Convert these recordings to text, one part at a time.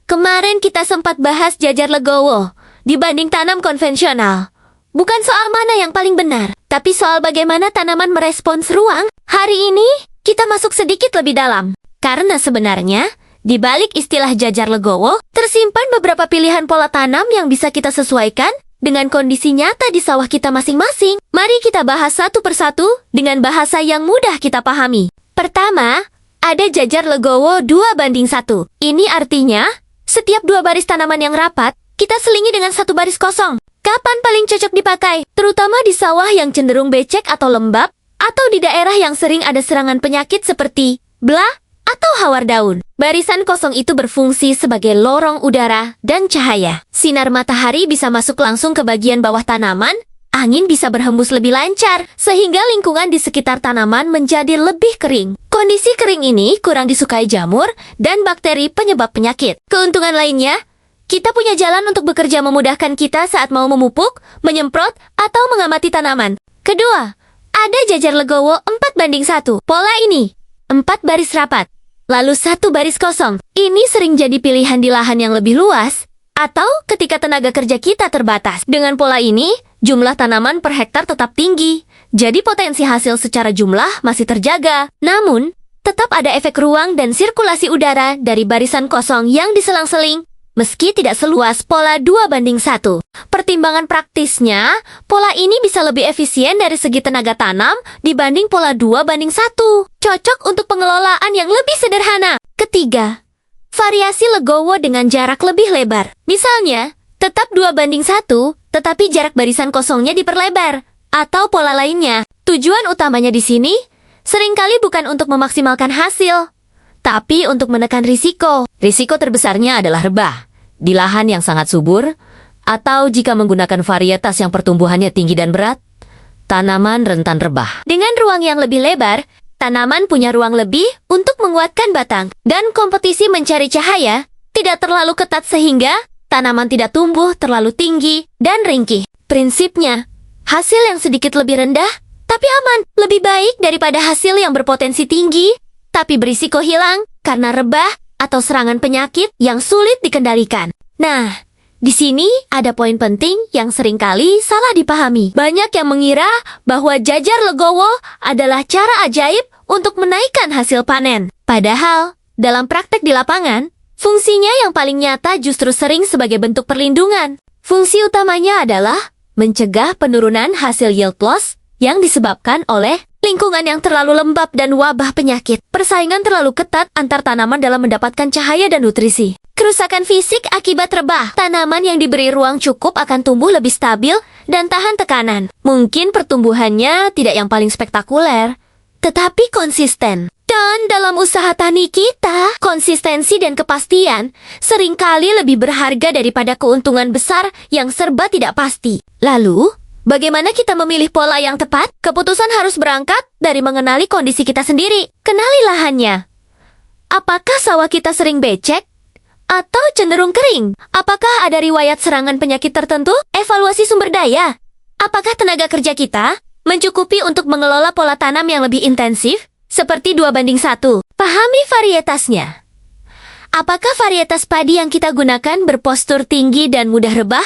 Kemarin kita sempat bahas jajar legowo dibanding tanam konvensional. Bukan soal mana yang paling benar, tapi soal bagaimana tanaman merespons ruang. Hari ini, kita masuk sedikit lebih dalam. Karena sebenarnya, di balik istilah jajar legowo, tersimpan beberapa pilihan pola tanam yang bisa kita sesuaikan dengan kondisi nyata di sawah kita masing-masing. Mari kita bahas satu persatu dengan bahasa yang mudah kita pahami. Pertama, ada jajar legowo 2:1. Ini artinya, setiap 2 baris tanaman yang rapat, kita selingi dengan 1 baris kosong. Kapan paling cocok dipakai? Terutama di sawah yang cenderung becek atau lembab, atau di daerah yang sering ada serangan penyakit seperti blah atau hawar daun. Barisan kosong itu berfungsi sebagai lorong udara dan cahaya. Sinar matahari bisa masuk langsung ke bagian bawah tanaman, angin bisa berhembus lebih lancar, sehingga lingkungan di sekitar tanaman menjadi lebih kering. Kondisi kering ini kurang disukai jamur dan bakteri penyebab penyakit. Keuntungan lainnya, kita punya jalan untuk bekerja memudahkan kita saat mau memupuk, menyemprot, atau mengamati tanaman. Kedua, ada jajar legowo 4:1. Pola ini, 4 baris rapat, lalu 1 baris kosong. Ini sering jadi pilihan di lahan yang lebih luas, atau ketika tenaga kerja kita terbatas. Dengan pola ini, jumlah tanaman per hektar tetap tinggi, jadi potensi hasil secara jumlah masih terjaga. Namun, tetap ada efek ruang dan sirkulasi udara dari barisan kosong yang diselang-seling, meski tidak seluas pola 2:1. Pertimbangan praktisnya, pola ini bisa lebih efisien dari segi tenaga tanam dibanding pola 2:1. Cocok untuk pengelolaan yang lebih sederhana. Ketiga, variasi legowo dengan jarak lebih lebar. Misalnya, tetap 2:1, tetapi jarak barisan kosongnya diperlebar. Atau pola lainnya. Tujuan utamanya di sini, seringkali bukan untuk memaksimalkan hasil, tapi untuk menekan risiko. Risiko terbesarnya adalah rebah di lahan yang sangat subur, atau jika menggunakan varietas yang pertumbuhannya tinggi dan berat, tanaman rentan rebah. Dengan ruang yang lebih lebar, tanaman punya ruang lebih untuk menguatkan batang, dan kompetisi mencari cahaya tidak terlalu ketat sehingga tanaman tidak tumbuh terlalu tinggi dan ringkih. Prinsipnya, hasil yang sedikit lebih rendah, tapi aman, lebih baik daripada hasil yang berpotensi tinggi, tapi berisiko hilang karena rebah atau serangan penyakit yang sulit dikendalikan. Nah, di sini ada poin penting yang seringkali salah dipahami. Banyak yang mengira bahwa jajar legowo adalah cara ajaib untuk menaikkan hasil panen. Padahal, dalam praktek di lapangan, fungsinya yang paling nyata justru sering sebagai bentuk perlindungan. Fungsi utamanya adalah mencegah penurunan hasil yield loss yang disebabkan oleh lingkungan yang terlalu lembab dan wabah penyakit. Persaingan terlalu ketat antar tanaman dalam mendapatkan cahaya dan nutrisi. Kerusakan fisik akibat rebah. Tanaman yang diberi ruang cukup akan tumbuh lebih stabil dan tahan tekanan. Mungkin pertumbuhannya tidak yang paling spektakuler, tetapi konsisten. Dan dalam usaha tani kita, konsistensi dan kepastian seringkali lebih berharga daripada keuntungan besar yang serba tidak pasti. Lalu, bagaimana kita memilih pola yang tepat? Keputusan harus berangkat dari mengenali kondisi kita sendiri. Kenali lahannya. Apakah sawah kita sering becek? Atau cenderung kering? Apakah ada riwayat serangan penyakit tertentu? Evaluasi sumber daya. Apakah tenaga kerja kita mencukupi untuk mengelola pola tanam yang lebih intensif? Seperti 2:1. Pahami varietasnya. Apakah varietas padi yang kita gunakan berpostur tinggi dan mudah rebah?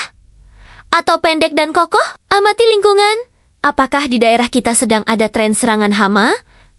Atau pendek dan kokoh? Amati lingkungan. Apakah di daerah kita sedang ada tren serangan hama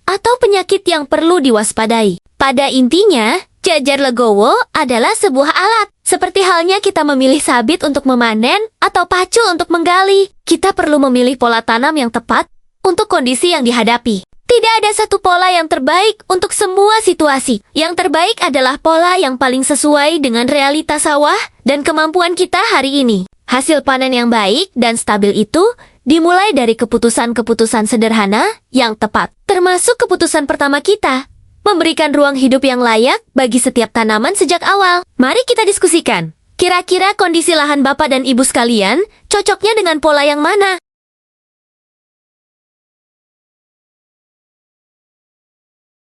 atau penyakit yang perlu diwaspadai? Pada intinya, jajar legowo adalah sebuah alat. Seperti halnya kita memilih sabit untuk memanen atau pacul untuk menggali. Kita perlu memilih pola tanam yang tepat untuk kondisi yang dihadapi. Tidak ada satu pola yang terbaik untuk semua situasi. Yang terbaik adalah pola yang paling sesuai dengan realitas sawah dan kemampuan kita hari ini. Hasil panen yang baik dan stabil itu dimulai dari keputusan-keputusan sederhana yang tepat. Termasuk keputusan pertama kita, memberikan ruang hidup yang layak bagi setiap tanaman sejak awal. Mari kita diskusikan. Kira-kira kondisi lahan Bapak dan Ibu sekalian cocoknya dengan pola yang mana?